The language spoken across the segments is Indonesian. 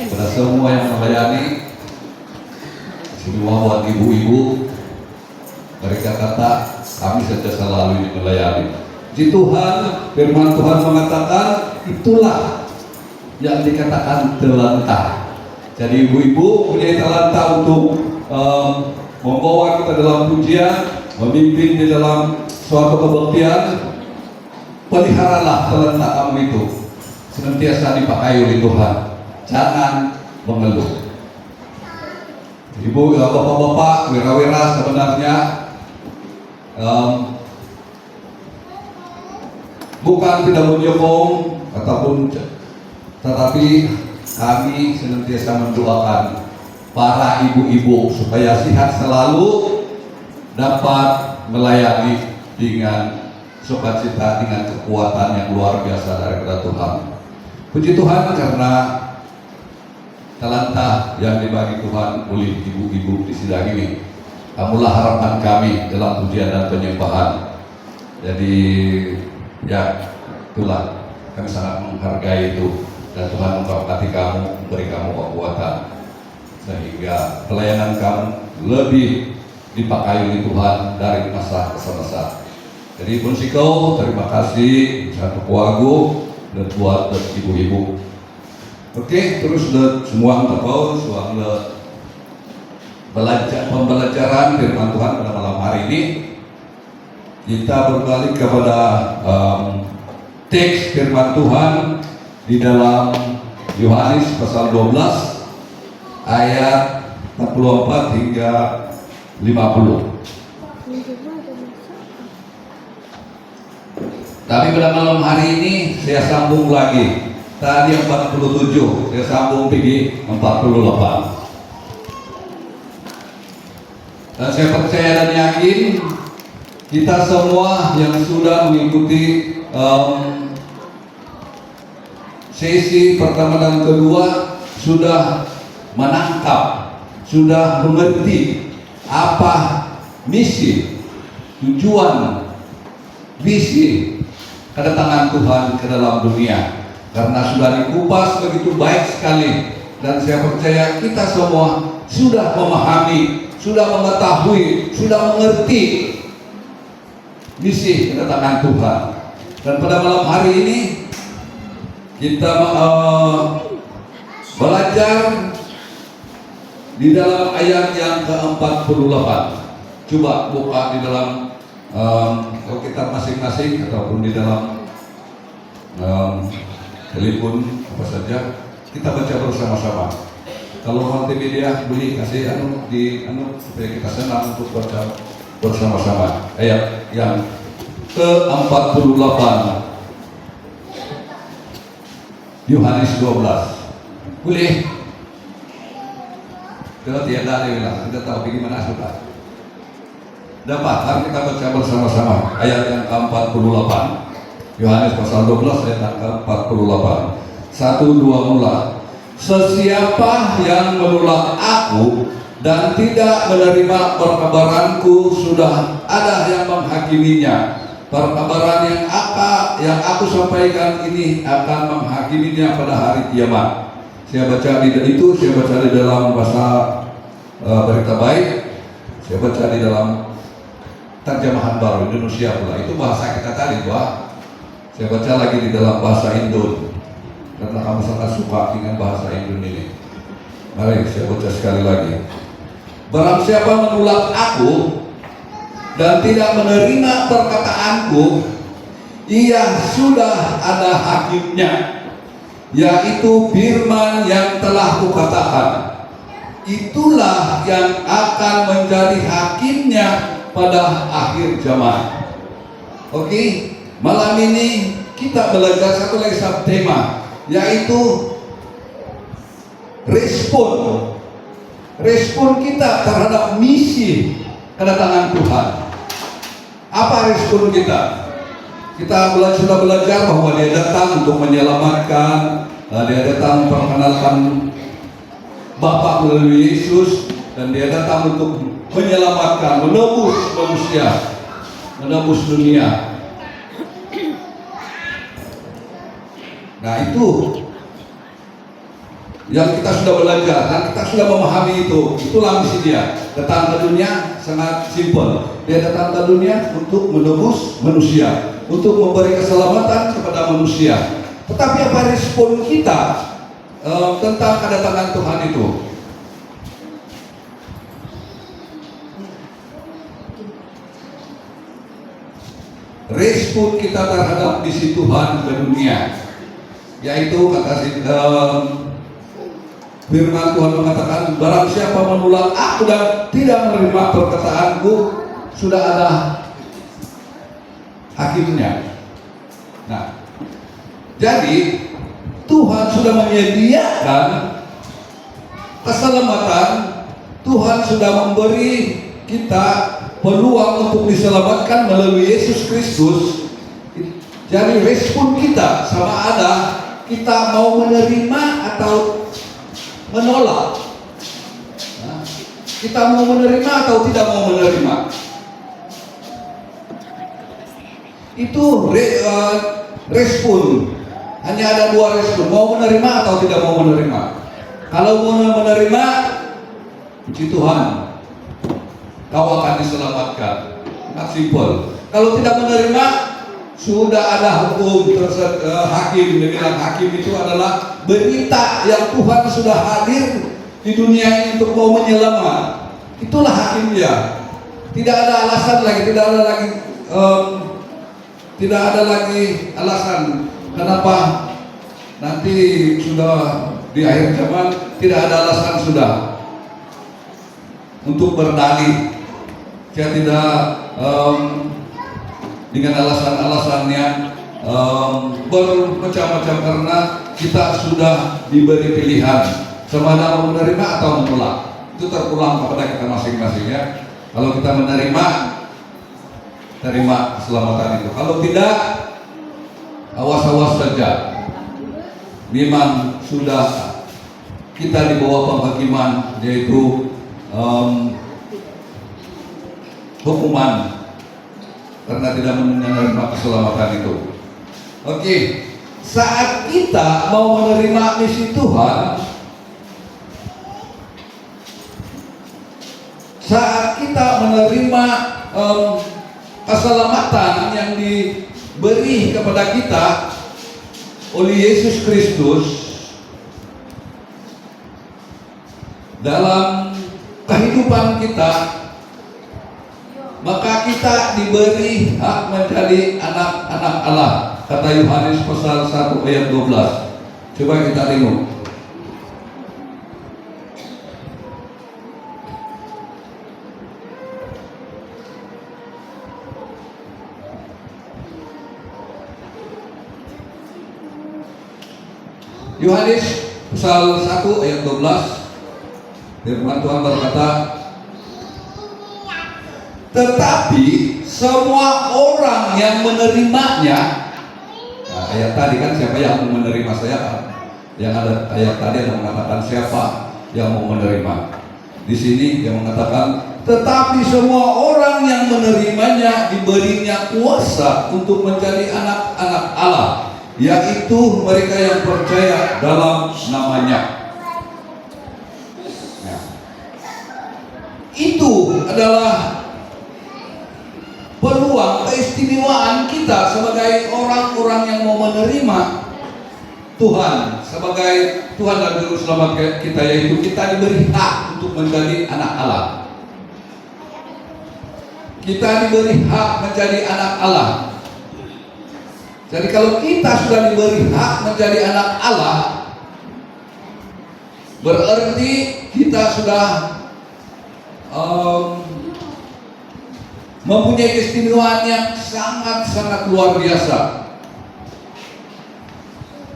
Pada semua yang melayani, semua buat ibu-ibu, mereka kata kami saja selalu ini melayani. Di Tuhan, firman Tuhan mengatakan itulah yang dikatakan talenta. Jadi ibu-ibu punya talenta untuk membawa kita dalam pujian, memimpin di dalam suatu kebaktian. Peliharalah talenta kamu itu, senantiasa dipakai oleh Tuhan. Jangan mengeluh. Ibu, bapak-bapak, wira-wira sebenarnya bukan tidak menyokong ataupun, tetapi kami senantiasa mendoakan para ibu-ibu supaya sehat selalu, dapat melayani dengan sukacita, dengan kekuatan yang luar biasa daripada Tuhan. Puji Tuhan karena talenta yang dibagi Tuhan oleh ibu-ibu di sidang ini. Kamulah harapan kami dalam pujian dan penyembahan. Jadi ya itulah, kami sangat menghargai itu, dan Tuhan memberkati kamu, memberi kamu kekuatan sehingga pelayanan kamu lebih dipakai oleh Tuhan dari masa ke masa. Jadi pun sikau, terima kasih satu kuagu dan buat ibu-ibu. Oke, terus semua tahu soal pembelajaran firman Tuhan pada malam hari ini. Kita berbalik kepada teks firman Tuhan di dalam Yohanes pasal 12 ayat 44 hingga 50. Tapi pada malam hari ini saya sambung lagi. Tadi 47, saya sambung pergi 48. Dan saya percaya dan yakin kita semua yang sudah mengikuti sesi pertama dan kedua sudah menangkap, sudah mengerti apa misi, tujuan, visi kedatangan Tuhan ke dalam dunia. Karena sudah dikupas begitu baik sekali, dan saya percaya kita semua sudah memahami, sudah mengetahui, sudah mengerti misi kedatangan Tuhan. Dan pada malam hari ini kita belajar di dalam ayat yang ke-48. Coba buka di dalam Alkitab masing-masing ataupun di dalam telepon apa saja, kita baca bersama-sama. Kalau multimedia boleh kasih supaya kita senang untuk baca bersama-sama. Ayat yang ke-48 Yohanes 12. Boleh? Kalau tiada ada bilang, kita tahu bagaimana sudah. Dapat, mari kita baca bersama-sama ayat yang ke-48. Yohanes pasal 12 ayat yang ke-48. 1, 2 mula. Sesiapa yang menolak aku dan tidak menerima perkabaranku, sudah ada yang menghakiminya. Perkabaran yang aku sampaikan ini akan menghakiminya pada hari kiamat. Saya baca itu, saya baca di dalam bahasa Berita Baik, saya baca di dalam terjemahan baru Indonesia pula. Itu bahasa kita tadi, Pak. Saya baca lagi di dalam bahasa Indo, karena kamu sangat suka dengan bahasa Indo ini. Mari saya baca sekali lagi. Barang siapa menolak aku dan tidak menerima perkataanku, ia sudah ada hakimnya, yaitu firman yang telah kukatakan. Itulah yang akan menjadi hakimnya pada akhir zaman. Oke, malam ini kita belajar satu lagi tema, yaitu respon kita terhadap misi kedatangan Tuhan. Apa respon kita? Kita sudah belajar bahwa Dia datang untuk menyelamatkan, Dia datang memperkenalkan Bapa melalui Yesus, dan Dia datang untuk menyelamatkan, menebus manusia, menebus dunia. Nah itu yang kita sudah belajar dan kita sudah memahami itulah misi dia. Datang ke dunia sangat simpel. Dia datang ke dunia untuk menebus manusia, untuk memberi keselamatan kepada manusia. Tetapi apa respon kita tentang kedatangan Tuhan itu? Respon kita terhadap misi Tuhan ke dunia, yaitu kata firman Tuhan mengatakan, barang siapa menolak aku dan tidak menerima perkataanku, sudah ada hakimnya. Nah, jadi Tuhan sudah menyediakan keselamatan. Tuhan sudah memberi kita peluang untuk diselamatkan melalui Yesus Kristus. Jadi respon kita sama ada kita mau menerima atau menolak. Nah, kita mau menerima atau tidak mau menerima. Itu respon. Hanya ada dua respon, mau menerima atau tidak mau menerima. Kalau mau menerima, puji Tuhan, kau akan diselamatkan. Sangat simpel. Kalau tidak menerima, sudah ada hukum hakim. Dia bilang hakim itu adalah berita yang Tuhan sudah hadir di dunia ini untuk mau menyelamat. Itulah hakim dia. Tidak ada alasan lagi, tidak ada lagi alasan kenapa nanti sudah di akhir zaman tidak ada alasan sudah untuk berdalih. Saya tidak dengan alasan-alasan yang bermacam-macam, karena kita sudah diberi pilihan sama ada mau menerima atau menolak. Itu terpulang kepada kita masing-masing ya. Kalau kita menerima, terima keselamatan itu. Kalau tidak, awas-awas saja. Memang sudah kita di bawah penghakiman, yaitu hukuman karena tidak menerima keselamatan itu. Oke, saat kita mau menerima misi Tuhan, saat kita menerima keselamatan yang diberi kepada kita oleh Yesus Kristus dalam kehidupan kita, maka kita diberi hak menjadi anak-anak Allah. Kata Yohanes pasal 1 ayat 12. Coba kita tengok. Yohanes pasal 1 ayat 12. Firman Tuhan berkata, tetapi semua orang yang menerimanya. Nah, ayat tadi kan siapa yang mau menerima saya? Yang ada ayat tadi yang mengatakan siapa yang mau menerima. Di sini yang mengatakan tetapi semua orang yang menerimanya diberinya kuasa untuk menjadi anak-anak Allah, yaitu mereka yang percaya dalam namanya. Nah, itu adalah peluang keistimewaan kita sebagai orang-orang yang mau menerima Tuhan sebagai Tuhan dan Juru Selamat kita, yaitu kita diberi hak untuk menjadi anak Allah. Kita diberi hak menjadi anak Allah. Jadi kalau kita sudah diberi hak menjadi anak Allah, berarti kita sudah mempunyai keistimewaan yang sangat-sangat luar biasa.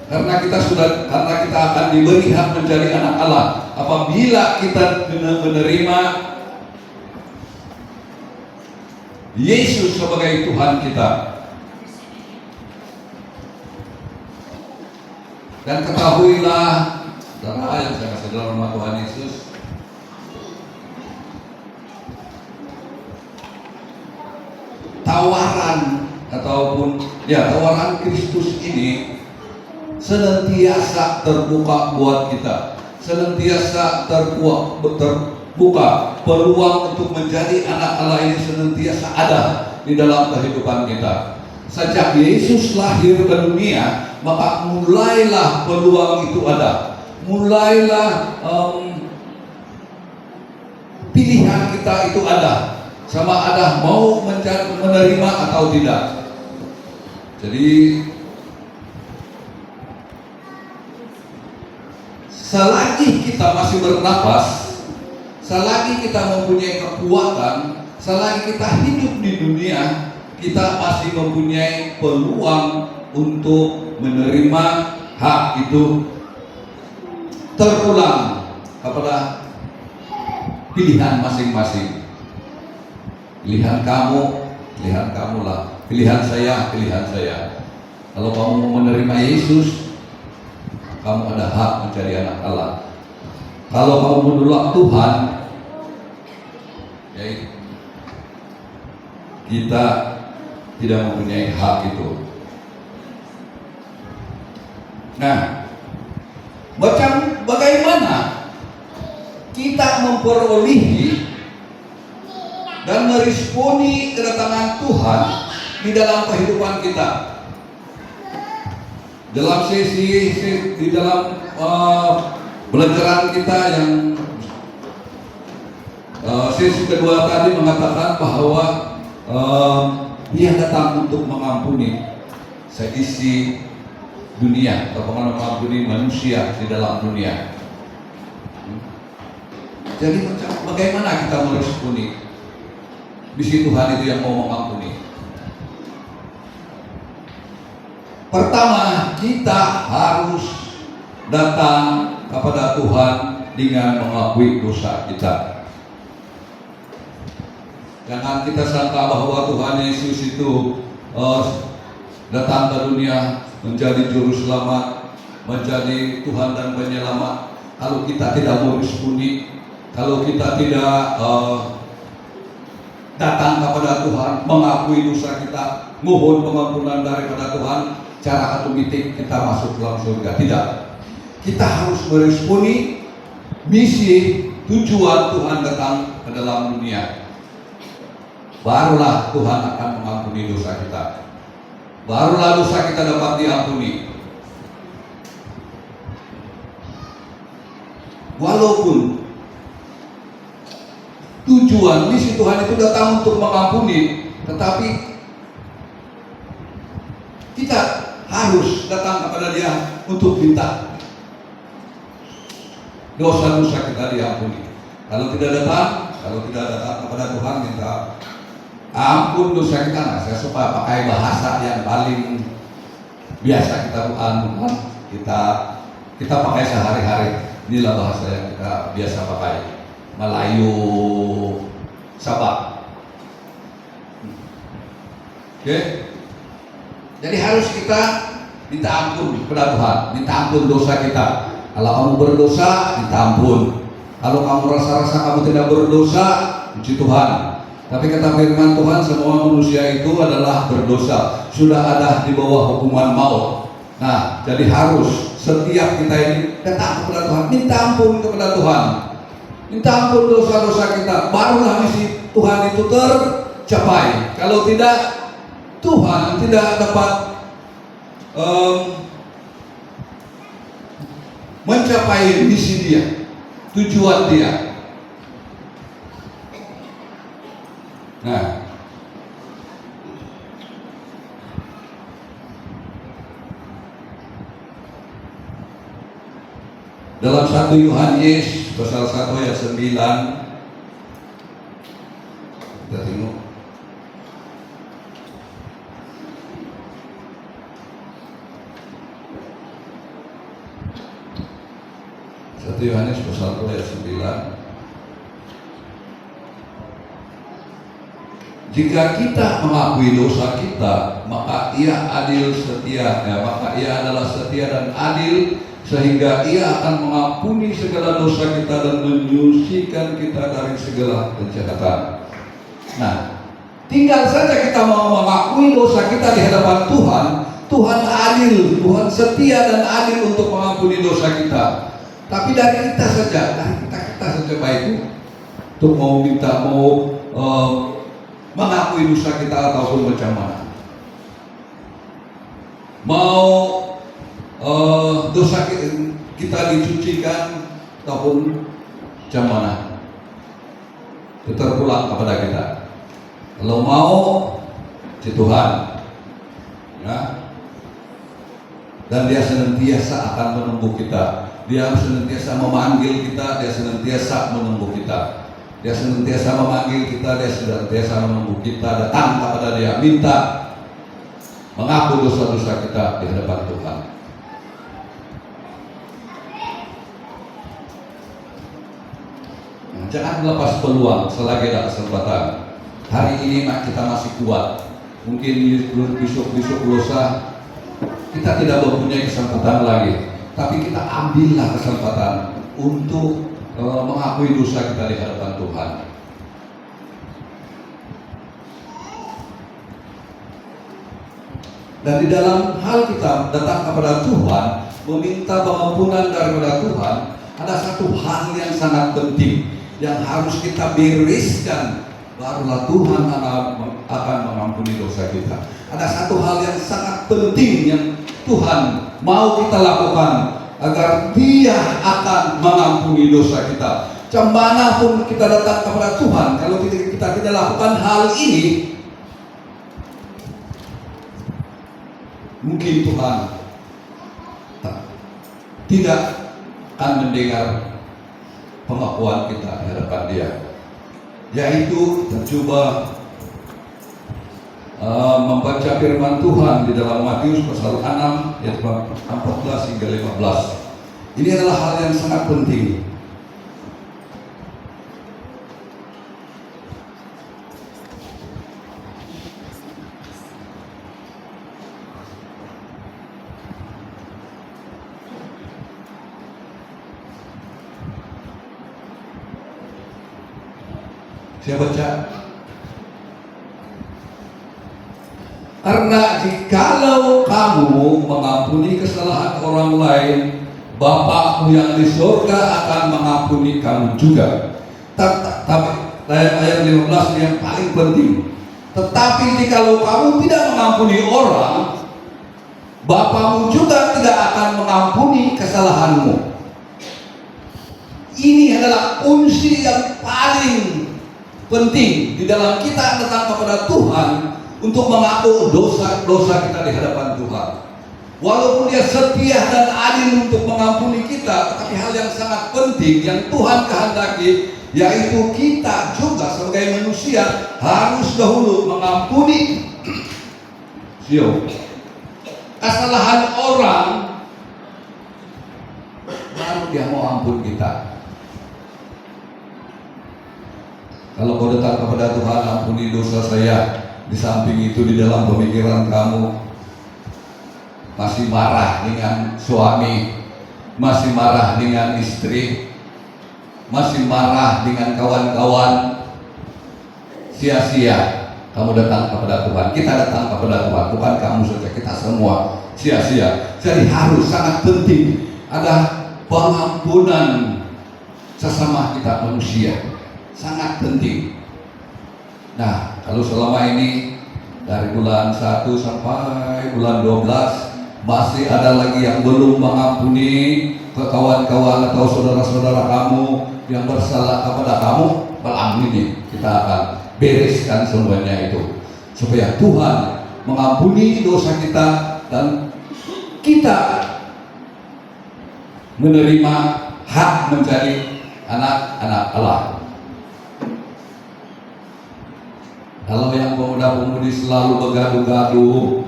Karena kita akan diberi hak menjadi anak Allah apabila kita menerima Yesus sebagai Tuhan kita. Dan ketahuilah, saudara yang saya kasih dalam nama Tuhan Yesus, tawaran tawaran Kristus ini senantiasa terbuka buat kita. senantiasa terbuka, peluang untuk menjadi anak Allah ini senantiasa ada di dalam kehidupan kita. Sejak Yesus lahir ke dunia, maka mulailah peluang itu ada. Mulailah pilihan kita itu ada, sama ada mau menerima atau tidak. Jadi selagi kita masih bernapas, selagi kita mempunyai kekuatan, selagi kita hidup di dunia, kita masih mempunyai peluang untuk menerima hak itu terulang kepada pilihan masing-masing. Pilihan kamu, pilihan kamulah. Pilihan saya, pilihan saya. Kalau kamu mau menerima Yesus, kamu ada hak menjadi anak Allah. Kalau kamu menolak Tuhan, ya, kita tidak mempunyai hak itu. Nah, bagaimana kita memperolehi dan meresponi kedatangan Tuhan di dalam kehidupan kita? Dalam di dalam pelajaran kita yang sesi kedua tadi mengatakan bahwa Dia datang untuk mengampuni seisi dunia atau mengampuni manusia di dalam dunia. Jadi bagaimana kita meresponi misi Tuhan itu yang mau mengampuni? Pertama, kita harus datang kepada Tuhan dengan mengakui dosa kita. Jangan kita sangka bahwa Tuhan Yesus itu datang ke dunia menjadi juru selamat, menjadi Tuhan dan penyelamat. Kalau kita tidak meresponi, kalau kita tidak datang kepada Tuhan, mengakui dosa kita, mohon pengampunan daripada Tuhan, cara otomatis kita masuk dalam surga. Tidak. Kita harus meresponi misi tujuan Tuhan datang ke dalam dunia. Barulah Tuhan akan mengampuni dosa kita. Barulah dosa kita dapat diampuni. Walaupun tujuan misi Tuhan itu datang untuk mengampuni, tetapi kita harus datang kepada Dia untuk minta dosa-dosa kita diampuni. Kalau tidak datang kepada Tuhan minta ampun dosa kita. Nah, saya suka pakai bahasa yang paling biasa kita kita pakai sehari-hari. Inilah bahasa yang kita biasa pakai, Melayu Sabah. Oke? Jadi harus kita minta ampun kepada Tuhan, minta ampun dosa kita. Kalau kamu berdosa, minta ampun. Kalau kamu rasa-rasa kamu tidak berdosa, puji Tuhan. Tapi kata firman Tuhan, semua manusia itu adalah berdosa, sudah ada di bawah hukuman maut. Nah, jadi harus setiap kita ini datang kepada Tuhan, minta ampun kepada Tuhan, minta ampun dosa-dosa kita. Barulah misi Tuhan itu tercapai. Kalau tidak, Tuhan tidak dapat mencapai misi Dia, tujuan Dia. Nah, dalam 1 Yohanes pasal 1 ayat 9 kita tengok. Yohanes pasal 1 ayat 9. Jika kita mengakui dosa kita, maka Ia adil setia, maka Ia adalah setia dan adil, sehingga Ia akan mengampuni segala dosa kita dan menyucikan kita dari segala kejahatan. Nah, tinggal saja kita mau mengakui dosa kita di hadapan Tuhan. Tuhan adil, Tuhan setia dan adil untuk mengampuni dosa kita. Tapi dari kita saja, baik untuk mau mengakui dosa kita ataupun macam mana. Mau dosa kita dicucikan ataupun macam mana, itu terpulang kepada kita. Kalau mau si Tuhan, ya, dan Dia senantiasa akan menunggu kita. Dia senantiasa memanggil kita, Dia senantiasa menunggu kita. Dia senantiasa memanggil kita, Dia senantiasa menunggu kita datang kepada Dia, minta mengaku dosa-dosa kita di hadapan Tuhan. Jangan lepas peluang selagi ada kesempatan. Hari ini kita masih kuat. Mungkin besok lusa kita tidak mempunyai kesempatan lagi. Tapi kita ambillah kesempatan untuk mengakui dosa kita di hadapan Tuhan. Dan di dalam hal kita datang kepada Tuhan, meminta pengampunan daripada Tuhan, ada satu hal yang sangat penting yang harus kita bereskan, barulah Tuhan akan mengampuni dosa kita. Ada satu hal yang sangat penting yang Tuhan mau kita lakukan agar Dia akan mengampuni dosa kita. Macam pun kita datang kepada Tuhan, kalau kita tidak lakukan hal ini, mungkin Tuhan tidak akan mendengar pengakuan kita di hadapan Dia. Yaitu coba membaca firman Tuhan di dalam Matius pasal 6 ayat 14 hingga 15. Ini adalah hal yang sangat penting. Saya baca. Karena jikalau kamu mengampuni kesalahan orang lain, Bapakmu yang di surga akan mengampuni kamu juga. Tapi ayat 15 yang paling penting. Tetapi jikalau kamu tidak mengampuni orang, Bapakmu juga tidak akan mengampuni kesalahanmu. Ini adalah kunci yang paling penting di dalam kita datang kepada Tuhan untuk mengaku dosa-dosa kita di hadapan Tuhan. Walaupun Dia setia dan adil untuk mengampuni kita, tetapi hal yang sangat penting yang Tuhan kehendaki, yaitu kita juga sebagai manusia harus dahulu mengampuni kesalahan orang, baru Dia mau ampun kita. Kalau kau datang kepada Tuhan, ampuni dosa saya. Di samping itu di dalam pemikiran kamu masih marah dengan suami, masih marah dengan istri, masih marah dengan kawan-kawan, sia-sia kamu datang kepada Tuhan. Kita datang kepada Tuhan, bukan kamu saja, kita semua sia-sia. Jadi harus sangat penting ada pengampunan sesama kita manusia. Sangat penting. Nah, kalau selama ini dari bulan 1 sampai bulan 12 masih ada lagi yang belum mengampuni ke kawan-kawan atau saudara-saudara kamu yang bersalah kepada kamu, malam ini kita akan bereskan semuanya itu supaya Tuhan mengampuni dosa kita dan kita menerima hak menjadi anak-anak Allah. Kalau yang pemuda-pemudi selalu bergaduh-gaduh,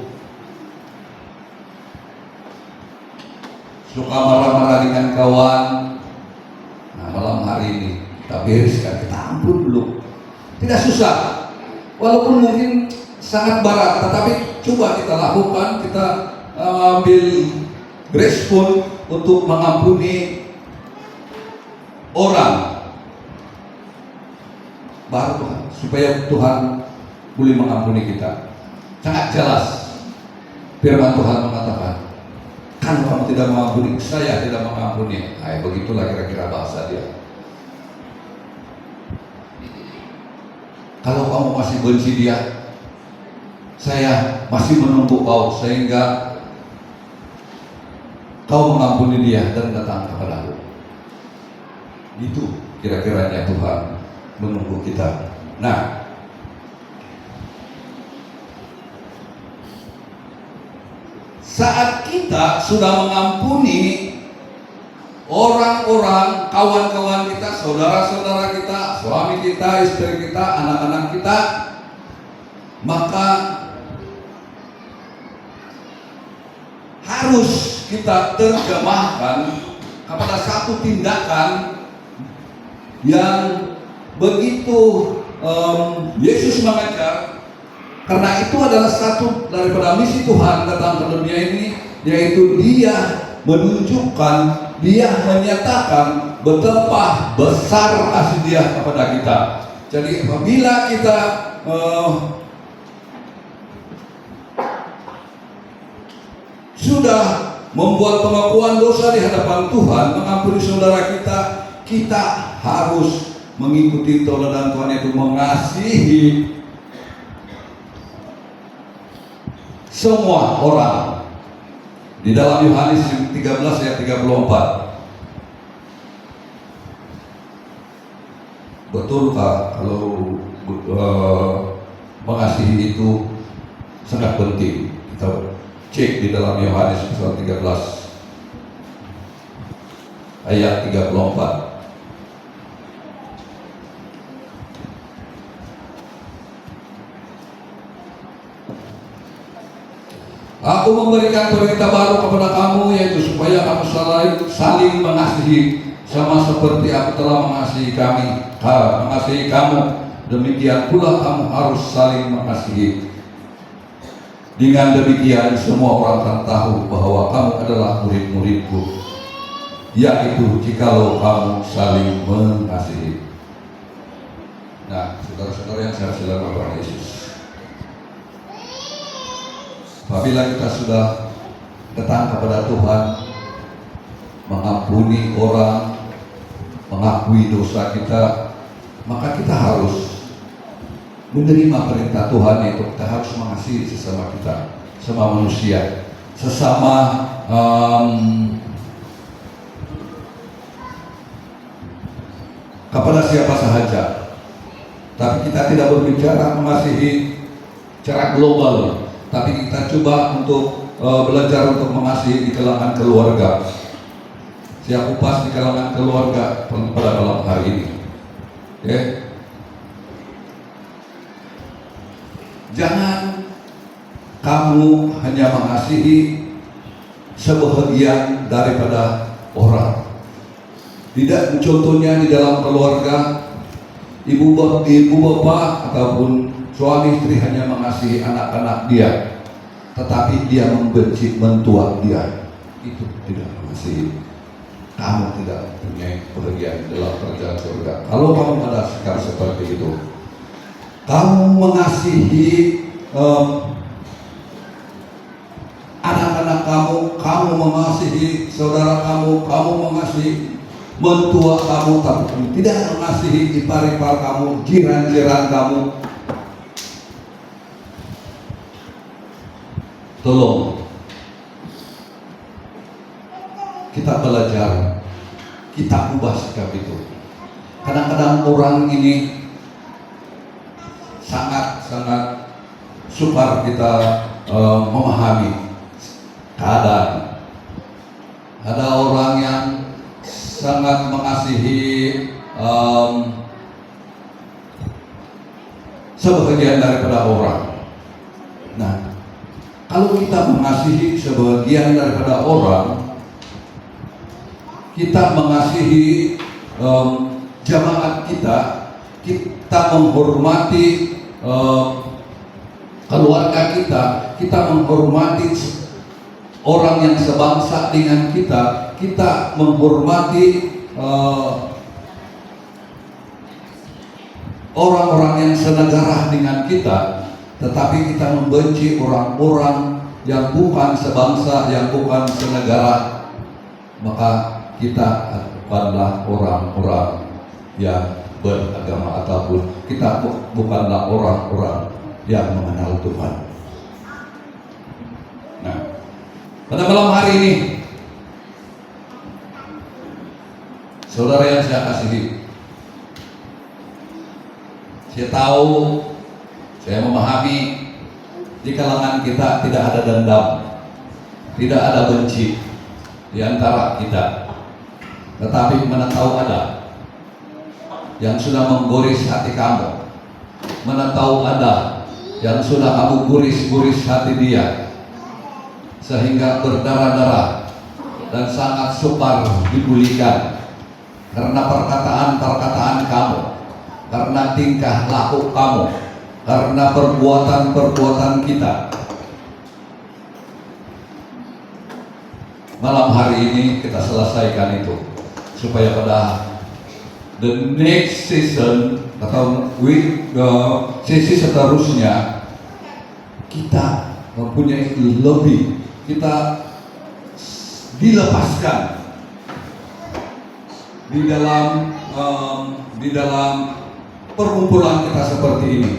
suka marah-marah dengan kawan, nah malam hari ini kita bereskan, kita ampun dulu. Tidak susah, walaupun mungkin sangat berat, tetapi coba kita lakukan, kita ambil respon untuk mengampuni orang, baru supaya Tuhan boleh mengampuni kita. Sangat jelas firman Tuhan mengatakan, kalau kamu tidak mengampuni, saya tidak mengampuni. Nah, begitulah kira-kira bahasa dia. Kalau kamu masih benci dia, saya masih menunggu kau sehingga kau mengampuni dia dan datang kepadaku. Itu kira-kiranya Tuhan menunggu kita. Nah, saat kita sudah mengampuni orang-orang, kawan-kawan kita, saudara-saudara kita, suami kita, istri kita, anak-anak kita, maka harus kita terjemahkan kepada satu tindakan yang begitu Yesus mengajar, karena itu adalah satu daripada misi Tuhan datang ke dunia ini, yaitu Dia menunjukkan, Dia menyatakan betapa besar kasih Dia kepada kita. Jadi apabila kita sudah membuat pengakuan dosa di hadapan Tuhan, mengampuni saudara kita, kita harus mengikuti teladan Tuhan, yaitu mengasihi semua orang. Di dalam Yohanes 13 ayat 34. Betulkah kalau mengasihi itu sangat penting? Kita cek di dalam Yohanes pasal 13 ayat 34. Aku memberikan perintah baru kepada kamu, yaitu supaya kamu saling mengasihi, sama seperti aku telah mengasihi kamu. Demikian pula kamu harus saling mengasihi. Dengan demikian semua orang akan tahu bahwa kamu adalah murid-muridku, yaitu jikalau kamu saling mengasihi. Nah, saudara-saudara yang saya saudara Tuhan Yesus, apabila kita sudah datang kepada Tuhan, mengampuni orang, mengakui dosa kita, maka kita harus menerima perintah Tuhan, yaitu kita harus mengasihi sesama kita, sesama manusia, sesama kepada siapa sahaja. Tapi kita tidak berbicara mengasihi secara global, tapi kita coba untuk belajar untuk mengasihi di kalangan keluarga. Saya kupas di kalangan keluarga pada malam hari ini. Okay? Jangan kamu hanya mengasihi sebahagian daripada orang. Tidak, contohnya di dalam keluarga, ibu bapak ataupun suami istri hanya mengasihi anak-anak dia, tetapi dia membenci mentua dia. Itu tidak mengasihi. Kamu tidak mempunyai bagian dalam kerajaan surga. Kalau kamu ada sikap seperti itu, kamu mengasihi anak-anak kamu mengasihi saudara kamu mengasihi mentua kamu, tapi tidak mengasihi ipar-ipar kamu, jiran-jiran kamu. Tolong kita belajar, kita ubah sikap itu. Kadang-kadang orang ini sangat-sangat sukar kita memahami keadaan. Ada orang yang sangat mengasihi sebagian daripada orang. Nah, kalau kita mengasihi sebagian daripada orang, kita mengasihi jamaat kita menghormati keluarga kita menghormati orang yang sebangsa dengan kita menghormati orang-orang yang senegara dengan kita, tetapi kita membenci orang-orang yang bukan sebangsa, yang bukan senegara, maka kita bukanlah orang-orang yang beragama, ataupun kita bukanlah orang-orang yang mengenal Tuhan. Nah, pada malam hari ini, saudara yang saya kasihi, saya tahu, saya memahami, di kalangan kita tidak ada dendam, tidak ada benci di antara kita. Tetapi mana tahu ada yang sudah menggoris hati kamu, mana tahu ada yang sudah kamu guris-guris hati dia, sehingga berdarah-darah dan sangat sukar dibulikan karena perkataan-perkataan kamu, karena tingkah laku kamu, karena perbuatan-perbuatan kita. Malam hari ini kita selesaikan itu, supaya pada the next season atau sesi seterusnya kita mempunyai lebih, kita dilepaskan di dalam perkumpulan kita seperti ini.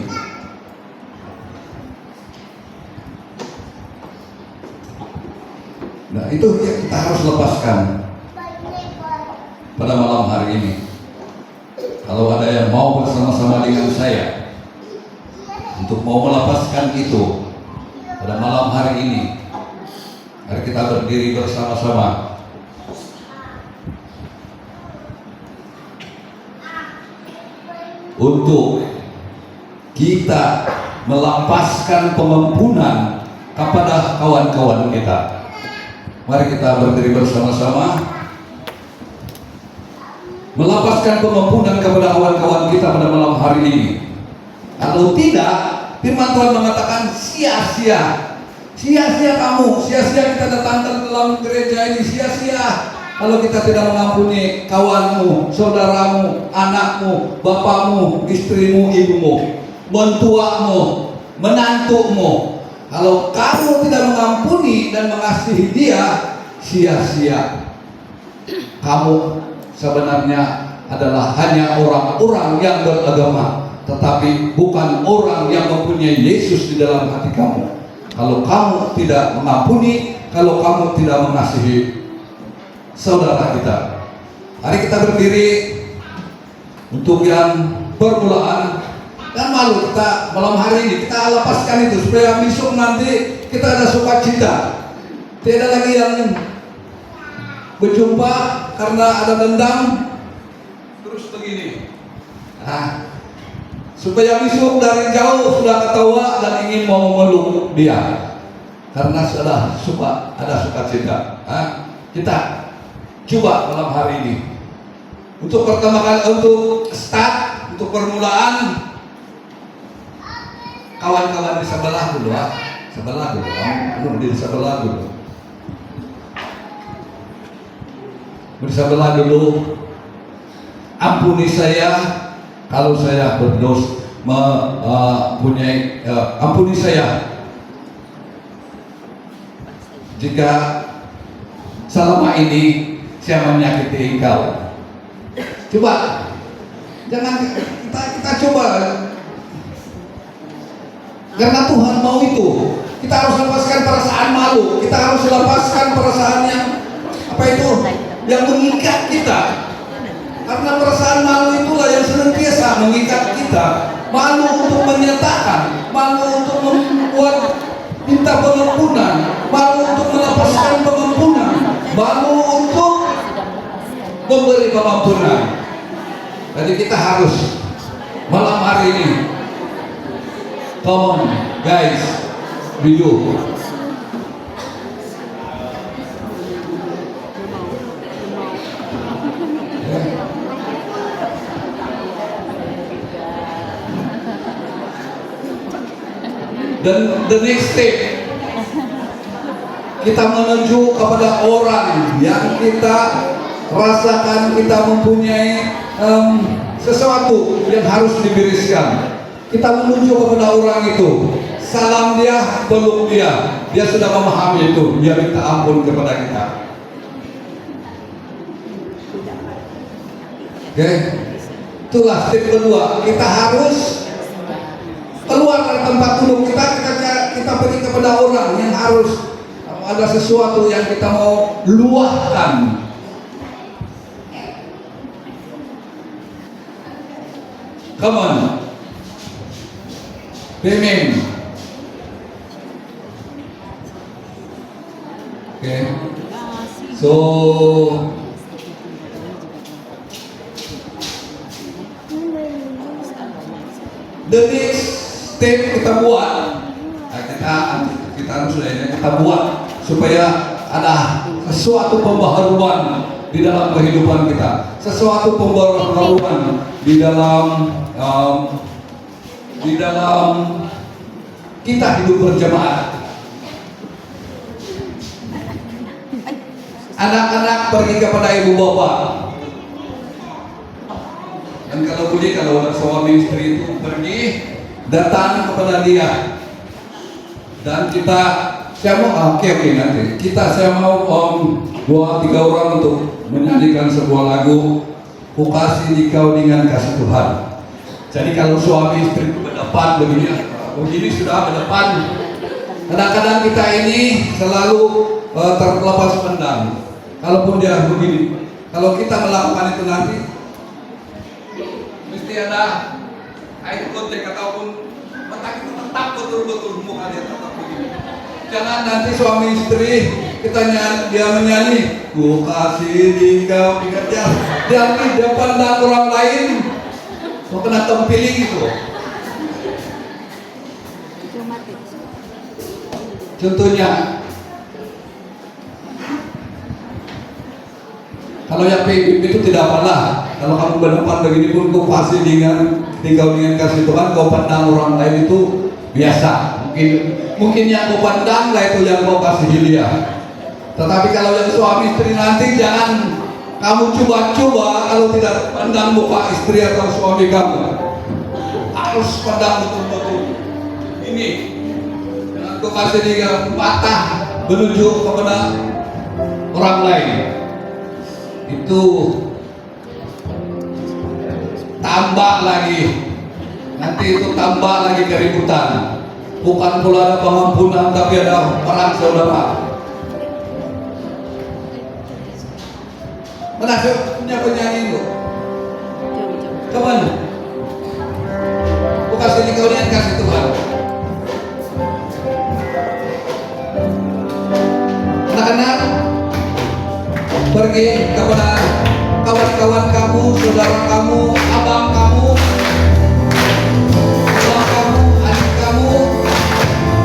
Nah, itu yang kita harus lepaskan pada malam hari ini. Kalau ada yang mau bersama-sama dengan saya untuk mau melepaskan itu pada malam hari ini, mari kita berdiri bersama-sama. Untuk kita melepaskan pengampunan kepada kawan-kawan kita. Mari kita berdiri bersama-sama, melepaskan pengampunan kepada kawan-kawan kita pada malam hari ini. Kalau tidak, firman Tuhan mengatakan sia-sia. Sia-sia kamu, sia-sia kita datang ke dalam gereja ini, sia-sia kalau kita tidak mengampuni kawanmu, saudaramu, anakmu, bapakmu, istrimu, ibumu, mentuamu, menantumu. Kalau kamu tidak mengampuni dan mengasihi dia, sia-sia. Kamu sebenarnya adalah hanya orang-orang yang beragama, tetapi bukan orang yang mempunyai Yesus di dalam hati kamu. Kalau kamu tidak mengampuni, kalau kamu tidak mengasihi saudara kita, mari kita berdiri untuk yang permulaan. Dan malu kita malam hari ini kita lepaskan itu, supaya besok nanti kita ada sukacita. Tidak lagi yang berjumpa karena ada dendam terus begini. Nah, supaya besok dari jauh sudah ketawa dan ingin mau memeluk dia karena sudah suka, ada sukacita. Nah, kita coba malam hari ini untuk pertama kali, untuk start, untuk permulaan. Kawan-kawan di sebelah dulu, sebelah dulu, kamu di sebelah dulu, di sebelah dulu. Ampuni saya kalau saya berdosa, mempunyai, ampuni saya jika selama ini saya menyakiti engkau. Coba, jangan kita coba. Karena Tuhan mau itu. Kita harus lepaskan perasaan malu. Kita harus lepaskan perasaan yang apa itu, yang mengikat kita. Karena perasaan malu itulah yang senantiasa mengikat kita. Malu untuk menyatakan, malu untuk membuat minta pengampunan, malu untuk melepaskan pengampunan, malu untuk memberi pengampunan. Jadi kita harus malam hari ini, come on guys, duduk. Dan the next step, kita menuju kepada orang yang kita rasakan kita mempunyai sesuatu yang harus dibereskan. Kita menuju kepada orang itu, salam dia, peluk dia, Dia sudah memahami itu, dia minta ampun kepada kita. Oke, itulah step kedua. Kita harus keluar dari tempat duduk kita, kita pergi kepada orang yang harus ada sesuatu yang kita mau luahkan. Come on, amen. Okay, so the next step kita buat, kita harus kita buat supaya ada sesuatu pembaharuan di dalam kehidupan kita, sesuatu pembaharuan di dalam kita hidup berjemaat. Anak-anak pergi kepada ibu bapak, dan kalau boleh, kalau suami istri itu pergi, datang kepada dia, dan saya mau nanti saya mau 2-3 orang untuk menyanyikan sebuah lagu, "Ku kasih dikau dengan kasih Tuhan." Jadi kalau suami istri itu berdepan begini sudah berdepan. Kadang-kadang kita ini selalu terlepas pandang. Kalaupun dia begini, kalau kita melakukan itu nanti mesti ada eye contact ataupun mata kita tetap betul-betul muka dia tetap begini. Jangan nanti suami istri dia menyanyi, "Ku kasih dikau," ingat dia pandang orang lain, mau kena tempiling gitu. Contohnya, kalau yang PIB itu tidak apalah. Kalau kamu berdepan begini pun kau pasti dengan kasih Tuhan, kau pandang orang lain itu biasa. Mungkin yang kau pandang lah itu yang kau kasih dia. Tetapi kalau yang suami istri nanti jangan kamu coba-coba kalau tidak pandang muka istri atau suami kamu. Harus pandang betul-betul. Ini jangan kau kasih dia patah menuju kepada orang lain. Itu tambah lagi, nanti itu tambah lagi keributan. Bukan pula ada pengampunan, tapi ada perang saudara. Mana punya penyanyi itu? Kapan? Aku kasih di kalian, kasih Tuhan. Anak-anak, pergi kepada kawan-kawan kamu, saudara kamu, abang kamu, adik kamu,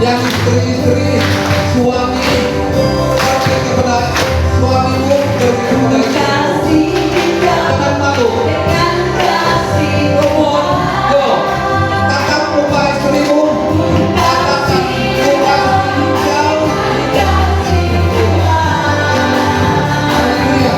yang istri-istri, suami, pergi kepada suamimu, pergi kepada istri. Jangan malu. Tatap muka istrimu, tatap muka jauh. Haleluya.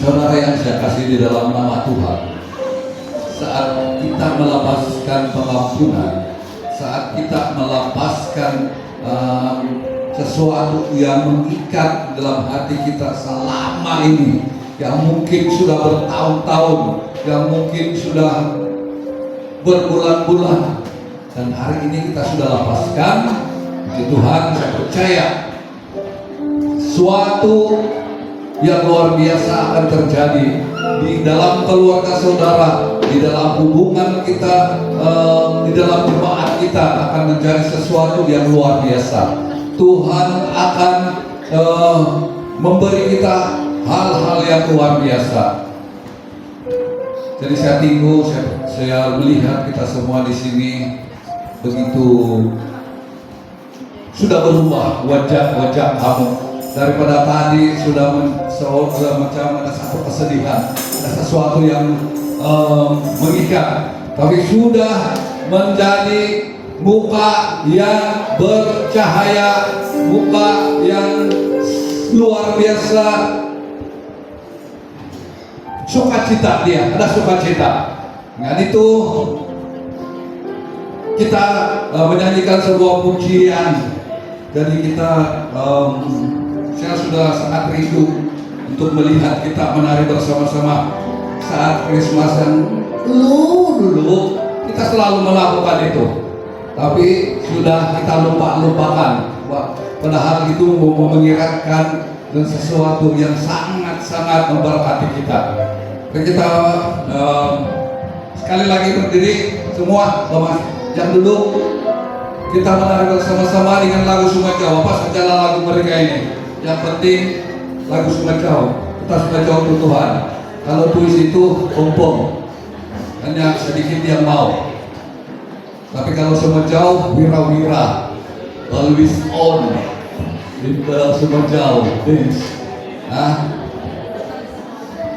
Saudara yang saya kasih di dalam nama Tuhan, saat kita melepaskan pengampunan, saat kita melepaskan sesuatu yang mengikat dalam hati kita selama ini, yang mungkin sudah bertahun-tahun, yang mungkin sudah berbulan-bulan, dan hari ini kita sudah lepaskan, di Tuhan saya percaya suatu yang luar biasa akan terjadi di dalam keluarga saudara, di dalam hubungan kita, di dalam jemaat kita akan menjadi sesuatu yang luar biasa. Tuhan akan memberi kita hal-hal yang luar biasa. Jadi saya tunggu, saya melihat kita semua di sini begitu sudah berubah wajah-wajah kamu. Daripada tadi sudah macam ada satu kesedihan, ada sesuatu yang mengikat, tapi sudah menjadi muka yang bercahaya, muka yang luar biasa. Sukacita dia, ada sukacita. Dengan itu kita menyanyikan sebuah pujian. Jadi kita saya sudah sangat rindu untuk melihat kita menari bersama-sama saat Krismas yang dulu kita selalu melakukan itu, tapi sudah kita lupakan. Padahal itu mengingatkan dan sesuatu yang sangat-sangat memberkati kita. Dan kita sekali lagi berdiri semua, yang duduk, kita menari bersama-sama dengan lagu Sungai Jawa. Apa saja lagu mereka ini? Yang penting lagu Sungai Jawa. Kita Sungai Jawa untuk Tuhan. Kalau puisi itu ompong, hanya sedikit yang mau. Tapi kalau Sungai Jawa, wira-wira, always on. Kita Sungai Jawa, dance.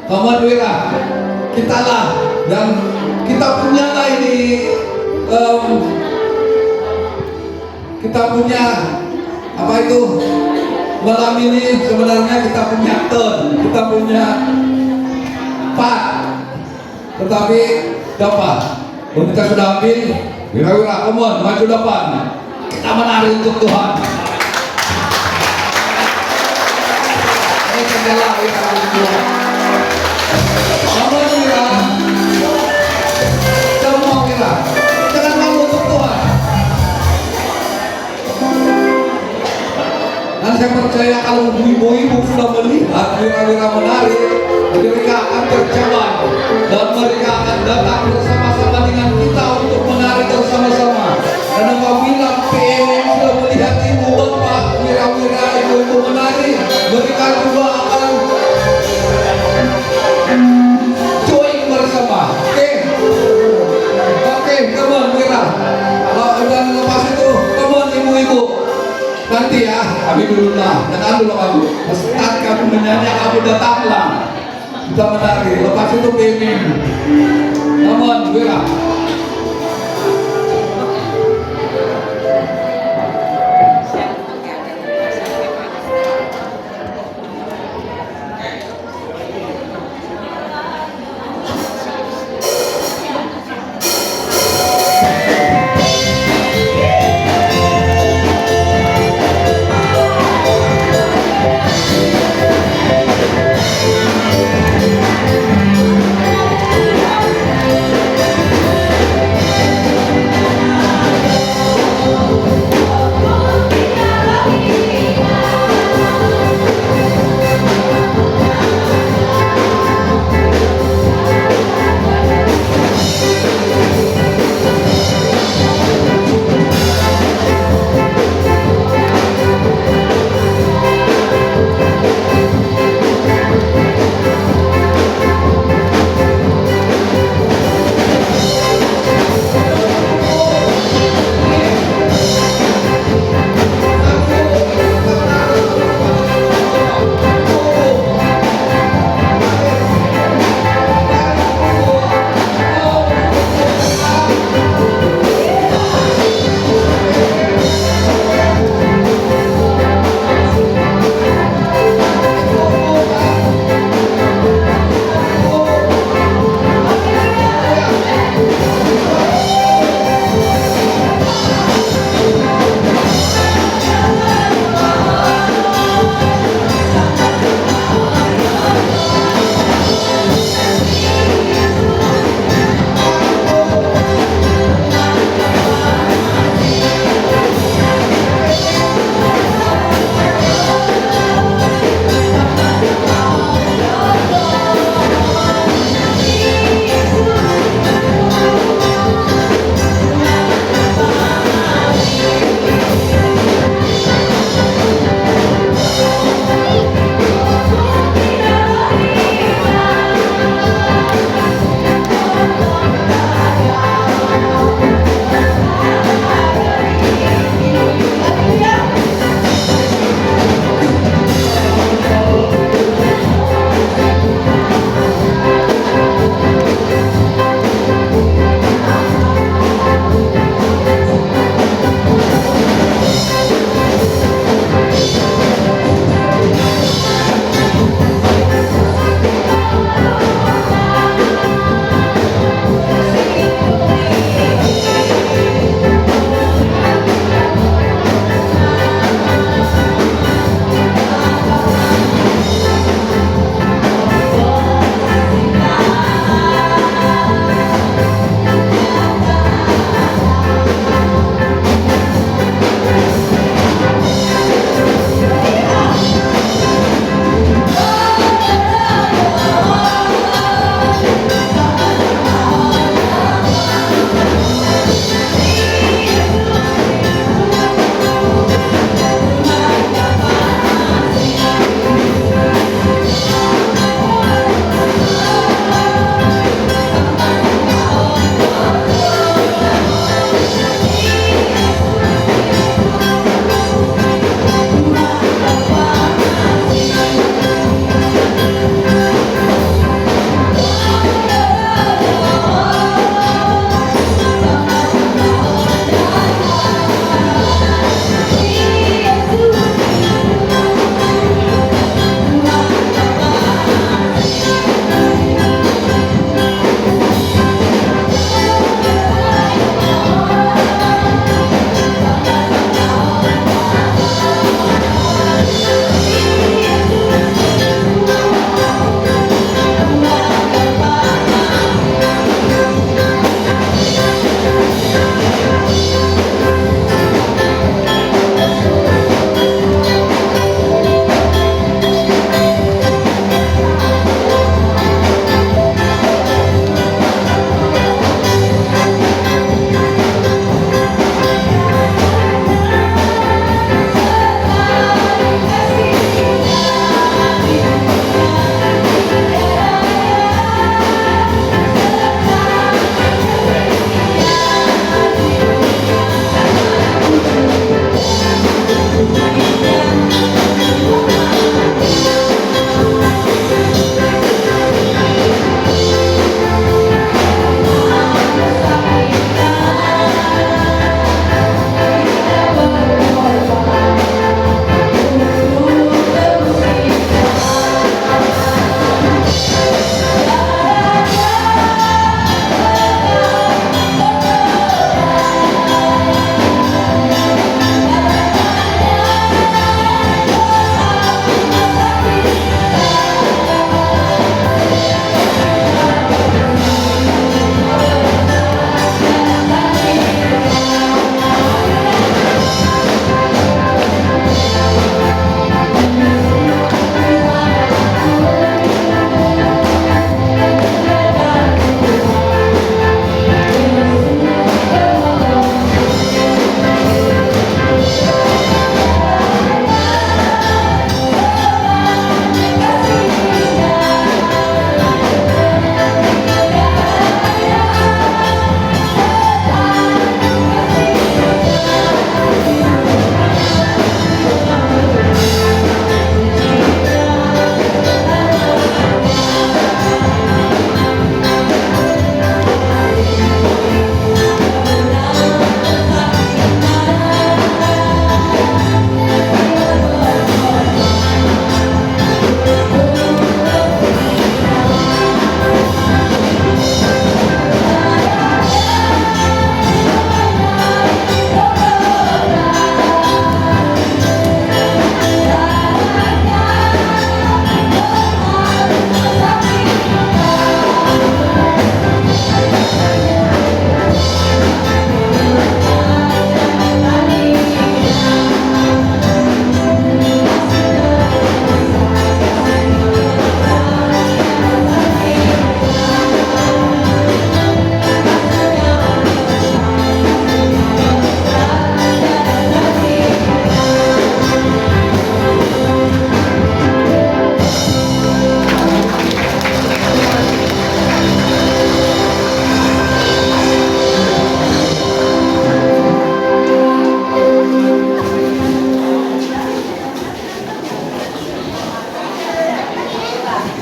Kamu wira, kita lah yang kita punya lah ini. Kita punya apa itu? Malam ini sebenarnya kita punya ton, kita punya part, tetapi dapat. Kalau kita sudah ambil, wira-wira, komon, maju depan. Kita menari untuk Tuhan. Ini kendala wira untuk Tuhan. Komon wira, semua wira. Jangan malu untuk Tuhan. Dan saya percaya kalau ibu-ibu sudah melihat wira-wira menari, mereka akan tercabar dan mereka akan datang bersama-sama dengan kita untuk menari bersama-sama. Dan apabila PMM sudah melihat ibu bapak wira-wira ibu-ibu menari, mereka juga akan join bersama. Oke, come on wira. Dan lepas itu, come on ibu-ibu. Nanti ya, kami dulu lah, datang dulu kamu. Saat kamu menyanyi, kamu datanglah. Kita menari, lepas itu pimpin. Namun, wira.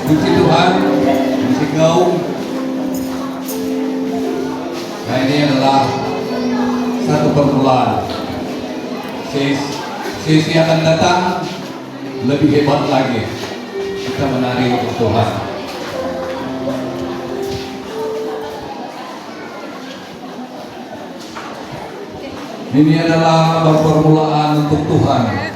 Puji Tuhan, musik gaung. Nah, ini adalah satu permulaan. Sesi akan datang lebih hebat lagi. Kita menari untuk Tuhan. Ini adalah permulaan untuk Tuhan.